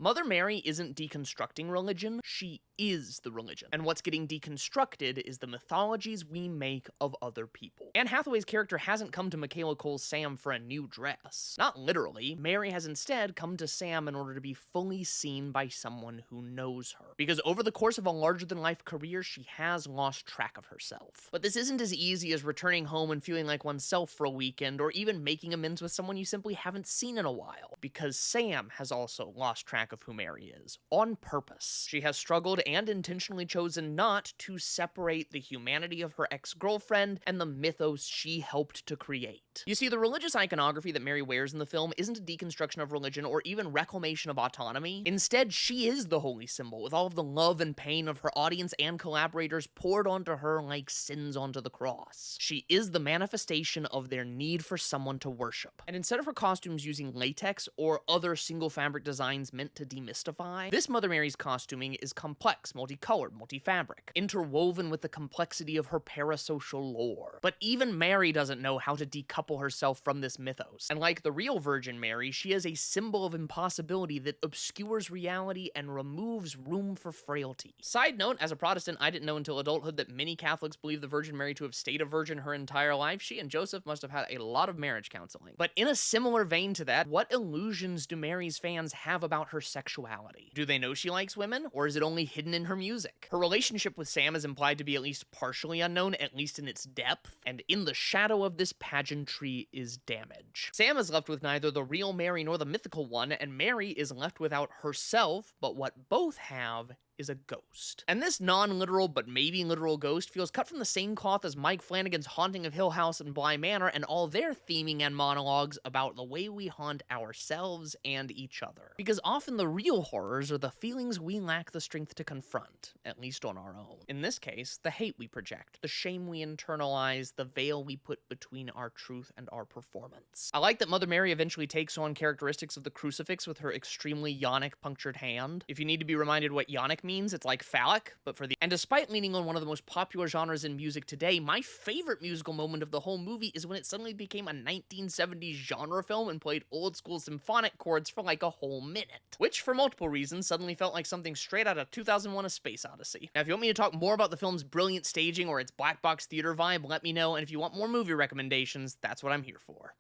Mother Mary isn't deconstructing religion, she is the religion. And what's getting deconstructed is the mythologies we make of other people. Anne Hathaway's character hasn't come to Michaela Cole's Sam for a new dress. Not literally, Mary has instead come to Sam in order to be fully seen by someone who knows her. Because over the course of a larger-than-life career, she has lost track of herself. But this isn't as easy as returning home and feeling like oneself for a weekend, or even making amends with someone you simply haven't seen in a while. Because Sam has also lost track of who Mary is, on purpose. She has struggled and intentionally chosen not to separate the humanity of her ex-girlfriend and the mythos she helped to create. You see, the religious iconography that Mary wears in the film isn't a deconstruction of religion or even reclamation of autonomy. Instead, she is the holy symbol, with all of the love and pain of her audience and collaborators poured onto her like sins onto the cross. She is the manifestation of their need for someone to worship. And instead of her costumes using latex or other single fabric designs meant to demystify, this Mother Mary's costuming is complex, multicolored, multi-fabric, interwoven with the complexity of her parasocial lore. But even Mary doesn't know how to decouple herself from this mythos, and like the real Virgin Mary, she is a symbol of impossibility that obscures reality and removes room for frailty. Side note, as a Protestant, I didn't know until adulthood that many Catholics believe the Virgin Mary to have stayed a virgin her entire life. She and Joseph must have had a lot of marriage counseling. But in a similar vein to that, what illusions do Mary's fans have about her sexuality? Do they know she likes women, or is it only hidden in her music? Her relationship with Sam is implied to be at least partially unknown, at least in its depth, and in the shadow of this pageantry is damage. Sam is left with neither the real Mary nor the mythical one, and Mary is left without herself, but what both have is a ghost. And this non-literal but maybe literal ghost feels cut from the same cloth as Mike Flanagan's Haunting of Hill House and Bly Manor and all their theming and monologues about the way we haunt ourselves and each other. Because often the real horrors are the feelings we lack the strength to confront, at least on our own. In this case, the hate we project, the shame we internalize, the veil we put between our truth and our performance. I like that Mother Mary eventually takes on characteristics of the crucifix with her extremely yonic punctured hand. If you need to be reminded what yonic means, it's like phallic, but for the— And despite leaning on one of the most popular genres in music today, my favorite musical moment of the whole movie is when it suddenly became a 1970s genre film and played old school symphonic chords for like a whole minute. Which, for multiple reasons, suddenly felt like something straight out of 2001: A Space Odyssey. Now, if you want me to talk more about the film's brilliant staging or its black box theater vibe, let me know, and if you want more movie recommendations, that's what I'm here for.